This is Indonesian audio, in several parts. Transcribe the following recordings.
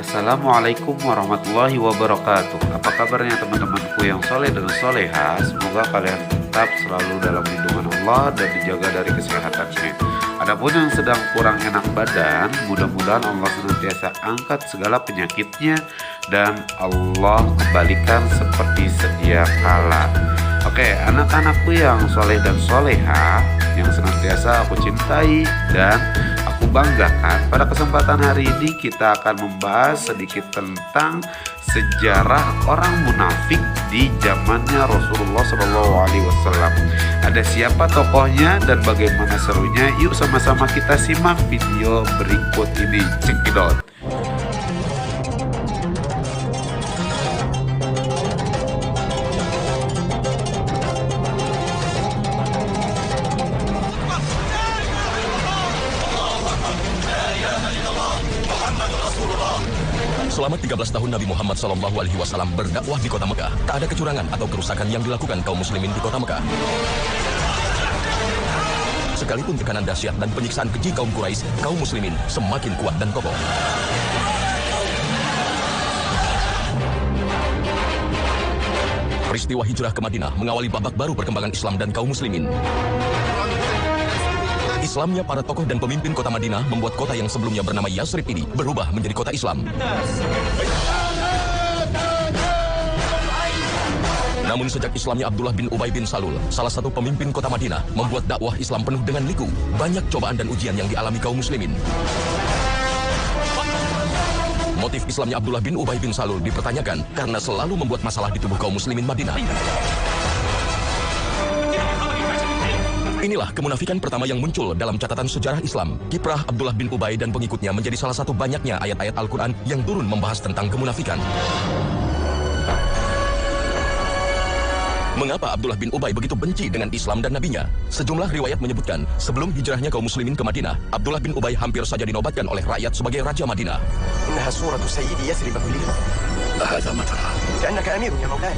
Assalamualaikum warahmatullahi wabarakatuh. Apa kabarnya teman-temanku yang soleh dan soleha? Semoga kalian tetap selalu dalam lindungan Allah dan dijaga dari kesehatannya. Adapun yang sedang kurang enak badan, mudah-mudahan Allah senantiasa angkat segala penyakitnya dan Allah kembalikan seperti sedia kala. Oke, anak-anakku yang soleh dan soleha, yang senantiasa aku cintai dan aku banggakan, pada kesempatan hari ini kita akan membahas sedikit tentang sejarah orang munafik di zamannya Rasulullah SAW. Ada siapa tokohnya dan bagaimana serunya? Yuk sama-sama kita simak video berikut ini. Check it out. Selama 13 tahun Nabi Muhammad SAW berdakwah di kota Mekah, tak ada kecurangan atau kerusakan yang dilakukan kaum muslimin di kota Mekah. Sekalipun tekanan dahsyat dan penyiksaan keji kaum Quraisy, kaum muslimin semakin kuat dan kokoh. Peristiwa hijrah ke Madinah mengawali babak baru perkembangan Islam dan kaum muslimin. Islamnya para tokoh dan pemimpin kota Madinah membuat kota yang sebelumnya bernama Yasrib ini berubah menjadi kota Islam. Namun sejak Islamnya Abdullah bin Ubay bin Salul, salah satu pemimpin kota Madinah, membuat dakwah Islam penuh dengan liku, banyak cobaan dan ujian yang dialami kaum muslimin. Motif Islamnya Abdullah bin Ubay bin Salul dipertanyakan karena selalu membuat masalah di tubuh kaum muslimin Madinah. Inilah kemunafikan pertama yang muncul dalam catatan sejarah Islam. Kiprah Abdullah bin Ubay dan pengikutnya menjadi salah satu banyaknya ayat-ayat Al-Quran yang turun membahas tentang kemunafikan. Mengapa Abdullah bin Ubay begitu benci dengan Islam dan nabinya? Sejumlah riwayat menyebutkan, sebelum hijrahnya kaum muslimin ke Madinah, Abdullah bin Ubay hampir saja dinobatkan oleh rakyat sebagai Raja Madinah. إنها صورة سيدي يثرب كلها. هذا ما ترى؟ كأنك أمير يا مولاي.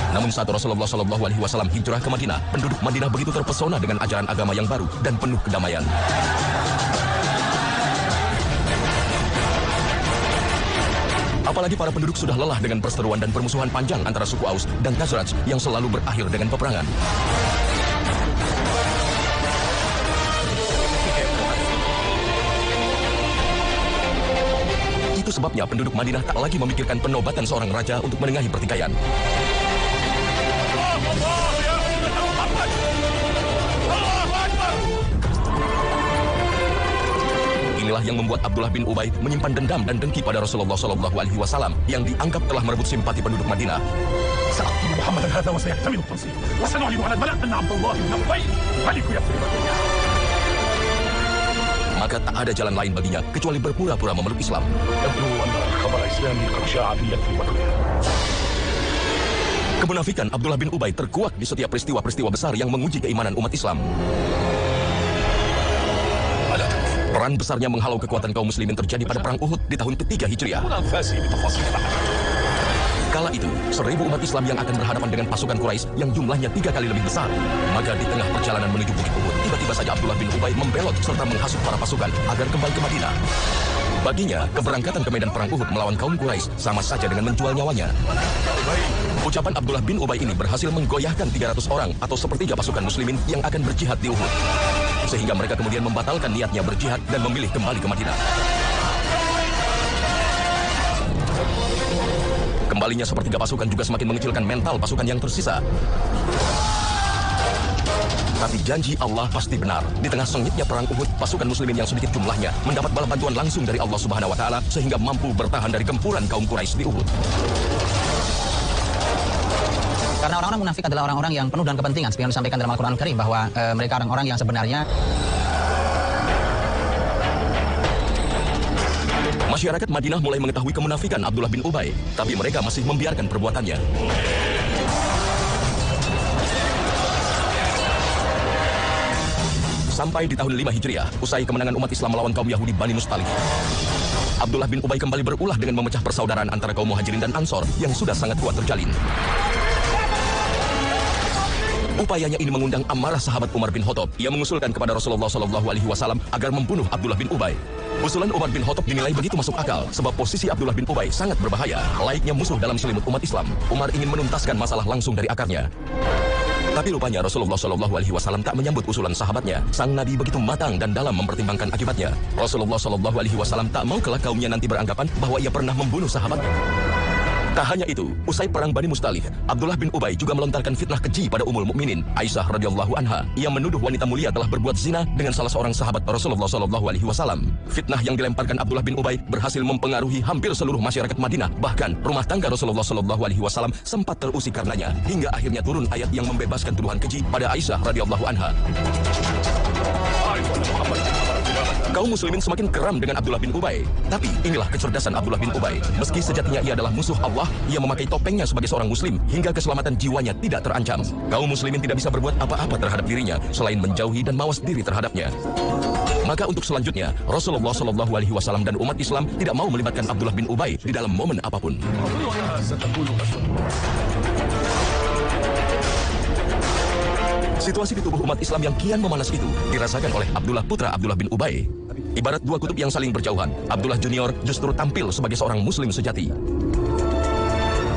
Namun saat Rasulullah SAW hijrah ke Madinah, penduduk Madinah begitu terpesona dengan ajaran agama yang baru dan penuh kedamaian. Apalagi para penduduk sudah lelah dengan perseteruan dan permusuhan panjang antara suku Aus dan Khazraj yang selalu berakhir dengan peperangan. Itu sebabnya penduduk Madinah tak lagi memikirkan penobatan seorang raja untuk menengahi pertikaian. Inilah yang membuat Abdullah bin Ubay menyimpan dendam dan dengki pada Rasulullah SAW yang dianggap telah merebut simpati penduduk Madinah. سأقتل محمدا هذا وسيكتمل التنصير وسنعلن على الملأ أن عبد الله بن أبي ملك يثرب. Maka tak ada jalan lain baginya kecuali berpura-pura memeluk Islam. يبدو أن خبر إسلامي قد شاع في يثرب كلها. Kemunafikan Abdullah bin Ubay terkuak di setiap peristiwa-peristiwa besar yang menguji keimanan umat Islam. Peran besarnya menghalau kekuatan kaum muslimin terjadi pada perang Uhud di tahun ketiga Hijriah. Kala itu, 1.000 umat Islam yang akan berhadapan dengan pasukan Quraisy yang jumlahnya 3 kali lebih besar. Maka di tengah perjalanan menuju Bukit Uhud, tiba-tiba saja Abdullah bin Ubay membelot serta menghasut para pasukan agar kembali ke Madinah. Baginya, keberangkatan ke medan perang Uhud melawan kaum Quraisy sama saja dengan menjual nyawanya. Ucapan Abdullah bin Ubay ini berhasil menggoyahkan 300 orang atau sepertiga pasukan muslimin yang akan berjihad di Uhud. Sehingga mereka kemudian membatalkan niatnya berjihad dan memilih kembali ke Madinah. Kembalinya sepertiga pasukan juga semakin mengecilkan mental pasukan yang tersisa. Tapi janji Allah pasti benar. Di tengah sengitnya perang Uhud, pasukan muslimin yang sedikit jumlahnya mendapat bala bantuan langsung dari Allah Subhanahu wa taala sehingga mampu bertahan dari gempuran kaum Quraisy di Uhud. Karena orang-orang munafik adalah orang-orang yang penuh dengan kepentingan. Seperti yang disampaikan dalam Al-Quran Al-Karim bahwa mereka orang-orang yang sebenarnya. Masyarakat Madinah mulai mengetahui kemunafikan Abdullah bin Ubay, tapi mereka masih membiarkan perbuatannya. Sampai di tahun 5 Hijriah, usai kemenangan umat Islam melawan kaum Yahudi Bani Mustalif, Abdullah bin Ubay kembali berulah dengan memecah persaudaraan antara kaum Muhajirin dan Ansor yang sudah sangat kuat terjalin. Upayanya ini mengundang amarah sahabat Umar bin Khattab. Ia mengusulkan kepada Rasulullah SAW agar membunuh Abdullah bin Ubay. Usulan Umar bin Khattab dinilai begitu masuk akal sebab posisi Abdullah bin Ubay sangat berbahaya, layaknya musuh dalam selimut umat Islam. Umar ingin menuntaskan masalah langsung dari akarnya. Tapi rupanya Rasulullah SAW tak menyambut usulan sahabatnya. Sang Nabi begitu matang dan dalam mempertimbangkan akibatnya. Rasulullah SAW tak mau kelak kaumnya nanti beranggapan bahwa ia pernah membunuh sahabatnya. Tak hanya itu, usai perang Bani Mustalih, Abdullah bin Ubay juga melontarkan fitnah keji pada Ummul Mukminin Aisyah radhiyallahu anha. Ia menuduh wanita mulia telah berbuat zina dengan salah seorang sahabat Rasulullah SAW. Fitnah yang dilemparkan Abdullah bin Ubay berhasil mempengaruhi hampir seluruh masyarakat Madinah. Bahkan rumah tangga Rasulullah SAW sempat terusik karenanya, hingga akhirnya turun ayat yang membebaskan tuduhan keji pada Aisyah radhiyallahu anha. Kaum muslimin semakin geram dengan Abdullah bin Ubay. Tapi inilah kecerdasan Abdullah bin Ubay. Meski sejatinya ia adalah musuh Allah, ia memakai topengnya sebagai seorang muslim hingga keselamatan jiwanya tidak terancam. Kaum muslimin tidak bisa berbuat apa-apa terhadap dirinya selain menjauhi dan mawas diri terhadapnya. Maka untuk selanjutnya, Rasulullah SAW dan umat Islam tidak mau melibatkan Abdullah bin Ubay di dalam momen apapun. Situasi di tubuh umat Islam yang kian memanas itu dirasakan oleh Abdullah putra Abdullah bin Ubay. Ibarat dua kutub yang saling berjauhan, Abdullah Junior justru tampil sebagai seorang muslim sejati.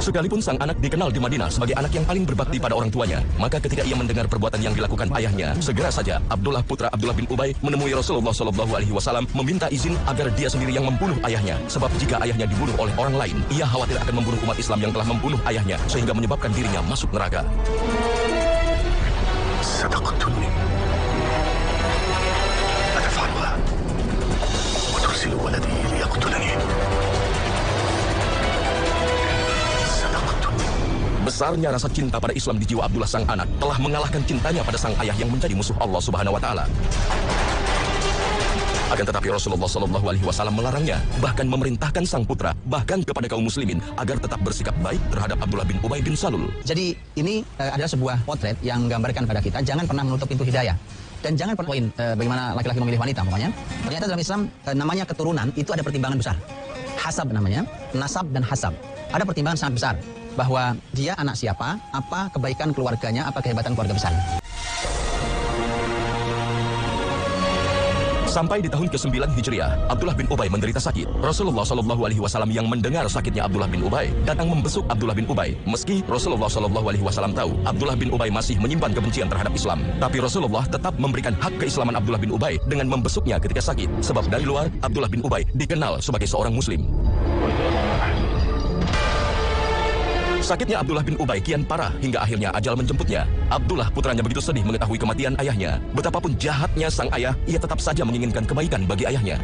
Sekalipun sang anak dikenal di Madinah sebagai anak yang paling berbakti pada orang tuanya, maka ketika ia mendengar perbuatan yang dilakukan ayahnya, segera saja Abdullah putra Abdullah bin Ubay menemui Rasulullah SAW meminta izin agar dia sendiri yang membunuh ayahnya. Sebab jika ayahnya dibunuh oleh orang lain, ia khawatir akan membunuh umat Islam yang telah membunuh ayahnya sehingga menyebabkan dirinya masuk neraka. ستقتلني أتفعلها وترسل ولدي ليقتلني ستقتلني. Besarnya rasa cinta pada Islam di jiwa Abdullah sang anak telah mengalahkan cintanya pada sang ayah yang menjadi musuh Allah Subhanahu wa taala. Akan tetapi Rasulullah SAW melarangnya, bahkan memerintahkan sang putra, bahkan kepada kaum muslimin agar tetap bersikap baik terhadap Abdullah bin Ubay bin Salul. Jadi ini adalah sebuah potret yang menggambarkan pada kita jangan pernah menutup pintu hidayah. Dan jangan pernah bagaimana laki-laki memilih wanita umpamanya. Ternyata dalam Islam namanya keturunan itu ada pertimbangan besar. Hasab namanya, nasab dan hasab. Ada pertimbangan sangat besar bahwa dia anak siapa, apa kebaikan keluarganya, apa kehebatan keluarga besar. Sampai di tahun ke-9 Hijriah, Abdullah bin Ubay menderita sakit. Rasulullah SAW yang mendengar sakitnya Abdullah bin Ubay datang membesuk Abdullah bin Ubay. Meski Rasulullah SAW tahu Abdullah bin Ubay masih menyimpan kebencian terhadap Islam, tapi Rasulullah tetap memberikan hak keislaman Abdullah bin Ubay dengan membesuknya ketika sakit. Sebab dari luar, Abdullah bin Ubay dikenal sebagai seorang muslim. Sakitnya Abdullah bin Ubay kian parah hingga akhirnya ajal menjemputnya. Abdullah putranya begitu sedih mengetahui kematian ayahnya. Betapapun jahatnya sang ayah, ia tetap saja menginginkan kebaikan bagi ayahnya.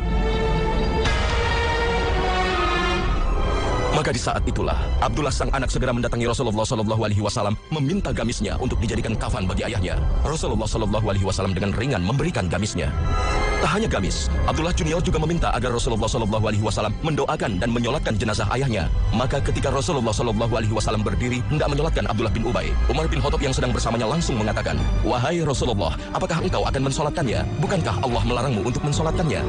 Maka di saat itulah, Abdullah sang anak segera mendatangi Rasulullah SAW meminta gamisnya untuk dijadikan kafan bagi ayahnya. Rasulullah SAW dengan ringan memberikan gamisnya. Tak hanya gamis, Abdullah Junior juga meminta agar Rasulullah SAW mendoakan dan menyolatkan jenazah ayahnya. Maka ketika Rasulullah SAW berdiri hendak menyolatkan Abdullah bin Ubay, Umar bin Khattab yang sedang bersamanya langsung mengatakan, "Wahai Rasulullah, apakah engkau akan mensolatkannya? Bukankah Allah melarangmu untuk mensolatkannya?"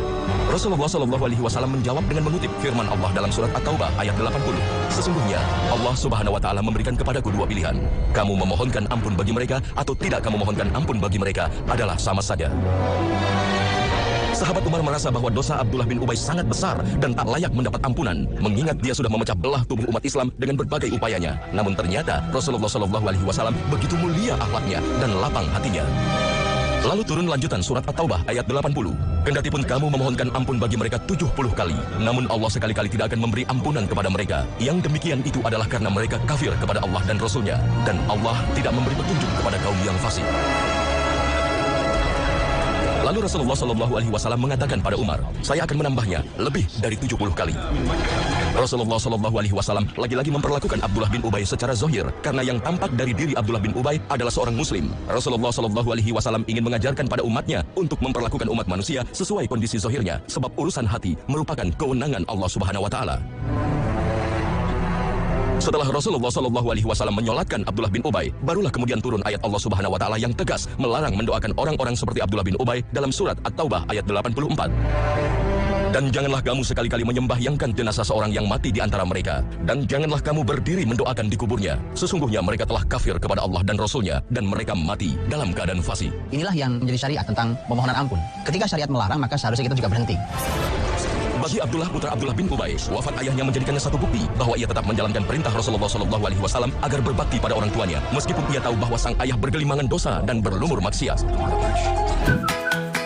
Rasulullah SAW menjawab dengan mengutip firman Allah dalam surat At-Taubah ayat 80. Sesungguhnya Allah Subhanahu wa taala memberikan kepadaku dua pilihan. Kamu memohonkan ampun bagi mereka atau tidak kamu mohonkan ampun bagi mereka adalah sama saja. Sahabat Umar merasa bahwa dosa Abdullah bin Ubay sangat besar dan tak layak mendapat ampunan, mengingat dia sudah memecah belah tubuh umat Islam dengan berbagai upayanya. Namun ternyata Rasulullah SAW begitu mulia akhlaknya dan lapang hatinya. Lalu turun lanjutan surat At-Taubah ayat 80. Kendatipun kamu memohonkan ampun bagi mereka 70 kali, namun Allah sekali-kali tidak akan memberi ampunan kepada mereka. Yang demikian itu adalah karena mereka kafir kepada Allah dan Rasulnya, dan Allah tidak memberi petunjuk kepada kaum yang fasik. Lalu Rasulullah SAW mengatakan pada Umar, "Saya akan menambahnya lebih dari 70 kali." Rasulullah SAW lagi-lagi memperlakukan Abdullah bin Ubay secara zahir, karena yang tampak dari diri Abdullah bin Ubay adalah seorang muslim. Rasulullah SAW ingin mengajarkan pada umatnya untuk memperlakukan umat manusia sesuai kondisi zahirnya, sebab urusan hati merupakan kewenangan Allah Subhanahu wa taala. Setelah Rasulullah SAW menyolatkan Abdullah bin Ubay, barulah kemudian turun ayat Allah Subhanahu wa taala yang tegas melarang mendoakan orang-orang seperti Abdullah bin Ubay dalam surat At-Taubah ayat 84. Dan janganlah kamu sekali-kali menyembahyangkan jenazah seorang yang mati di antara mereka. Dan janganlah kamu berdiri mendoakan di kuburnya. Sesungguhnya mereka telah kafir kepada Allah dan Rasul-Nya, dan mereka mati dalam keadaan fasik. Inilah yang menjadi syariat tentang pemohonan ampun. Ketika syariat melarang, maka seharusnya kita juga berhenti. Bagi Abdullah putra Abdullah bin Ubay, wafat ayahnya menjadikannya satu bukti bahwa ia tetap menjalankan perintah Rasulullah SAW agar berbakti pada orang tuanya, meskipun ia tahu bahwa sang ayah bergelimangan dosa dan berlumur maksiat.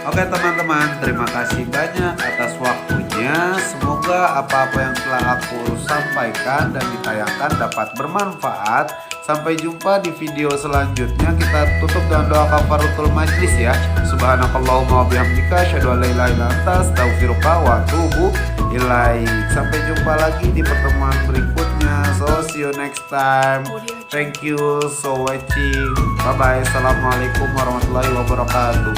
Oke teman-teman, terima kasih banyak atas waktunya. Semoga apa-apa yang telah aku sampaikan dan ditayangkan dapat bermanfaat. Sampai jumpa di video selanjutnya. Kita tutup dengan doa kafaratul majlis ya. Subhanakallahumma wa bihamdika asyhadu an la ilaha illa anta astaghfiruka wa atubu ilaik. Sampai jumpa lagi di pertemuan berikutnya. So see you next time. Thank you so watching. Bye bye. Assalamualaikum warahmatullahi wabarakatuh.